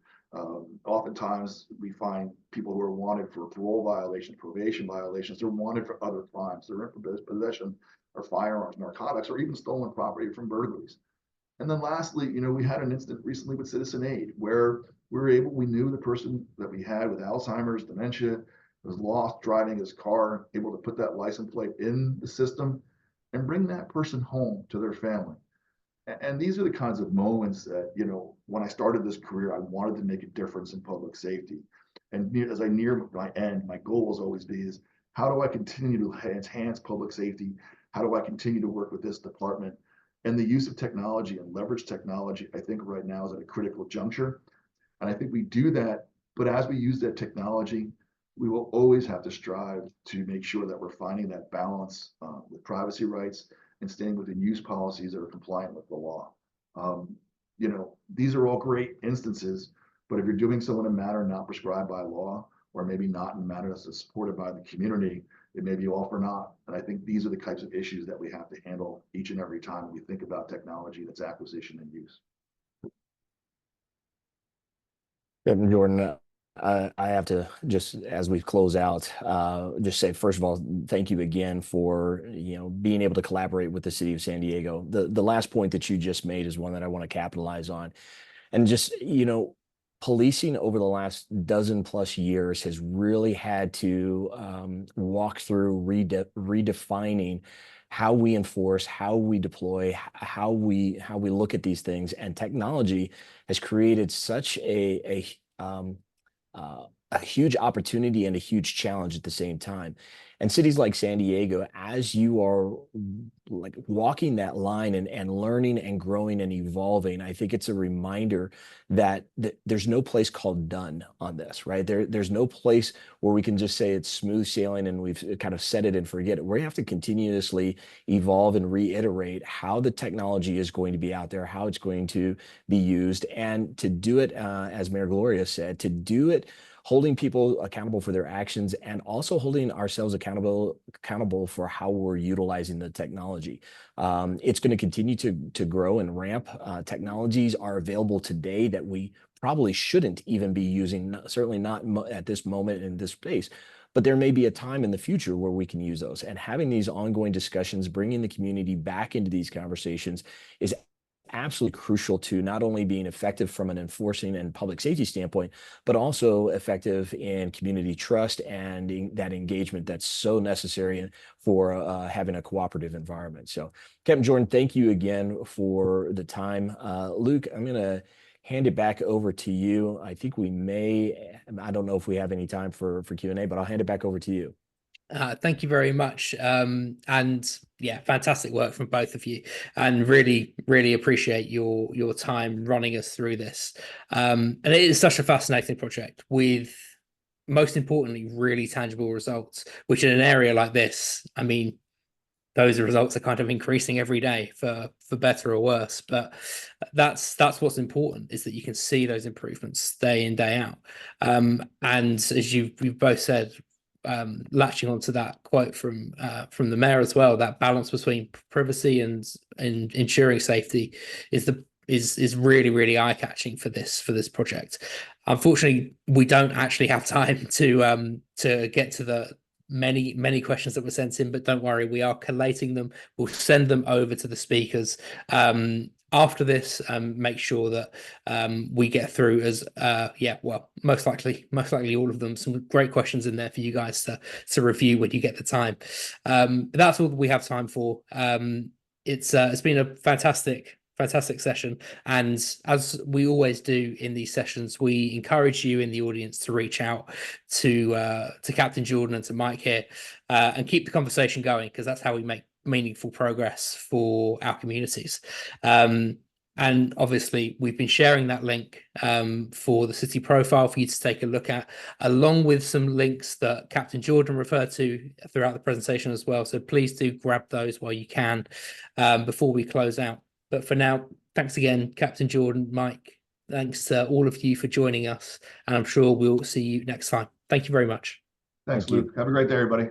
Oftentimes we find people who are wanted for parole violations, probation violations. They're wanted for other crimes. They're in possession of firearms, narcotics, or even stolen property from burglaries. And then lastly, we had an incident recently with Citizen Aid where we knew the person that we had with Alzheimer's, dementia, was lost driving his car, able to put that license plate in the system and bring that person home to their family. And these are the kinds of moments that, when I started this career, I wanted to make a difference in public safety. And as I near my end, my goal will always be is, how do I continue to enhance public safety? How do I continue to work with this department? And the use of technology and leverage technology, I think right now is at a critical juncture. And I think we do that, but as we use that technology, we will always have to strive to make sure that we're finding that balance with privacy rights and staying within use policies that are compliant with the law. These are all great instances, but if you're doing so in a manner not prescribed by law, or maybe not in a manner that's supported by the community, it may be all for naught. And I think these are the types of issues that we have to handle each and every time we think about technology and its acquisition and use. Jordan, I have to, just as we close out, just say, first of all, thank you again for, being able to collaborate with the city of San Diego. The last point that you just made is one that I want to capitalize on. And just, policing over the last dozen plus years has really had to walk through redefining how we enforce, how we deploy, how we look at these things. And technology has created such a huge opportunity and a huge challenge at the same time. And cities like San Diego, as you are like walking that line and learning and growing and evolving, I think it's a reminder that there's no place called done on this, right? There's no place where we can just say it's smooth sailing and we've kind of set it and forget it. We have to continuously evolve and reiterate how the technology is going to be out there, how it's going to be used, and to do it, as Mayor Gloria said, to do it holding people accountable for their actions and also holding ourselves accountable for how we're utilizing the technology. It's going to continue to grow and ramp. Technologies are available today that we probably shouldn't even be using, certainly not at this moment in this space. But there may be a time in the future where we can use those. And having these ongoing discussions, bringing the community back into these conversations is absolutely crucial to not only being effective from an enforcing and public safety standpoint, but also effective in community trust and that engagement that's so necessary for having a cooperative environment. So, Captain Jordan, thank you again for the time. Luke, I'm going to hand it back over to you. I think I don't know if we have any time for Q&A, but I'll hand it back over to you. Thank you very much. And yeah, fantastic work from both of you, and really, really appreciate your time running us through this. And it is such a fascinating project with, most importantly, really tangible results, which in an area like this, I mean, those results are kind of increasing every day for better or worse. But that's what's important, is that you can see those improvements day in, day out. And as you've both said, latching onto that quote from the mayor as well, that balance between privacy and ensuring safety is really, really eye-catching for this project. Unfortunately, we don't actually have time to get to the many questions that were sent in, but don't worry, we are collating them. We'll send them over to the speakers after this, make sure that we get through as most likely all of them. Some great questions in there for you guys to review when you get the time. That's all we have time for. It's been a fantastic session, and as we always do in these sessions, we encourage you in the audience to reach out to Captain Jordan and to Mike here, and keep the conversation going, because that's how we make meaningful progress for our communities. And obviously, we've been sharing that link for the city profile for you to take a look at, along with some links that Captain Jordan referred to throughout the presentation as well. So please do grab those while you can before we close out. But for now, thanks again, Captain Jordan, Mike. Thanks to all of you for joining us, and I'm sure we'll see you next time. Thank you very much. Thanks, Thank you. Luke. Have a great day, everybody.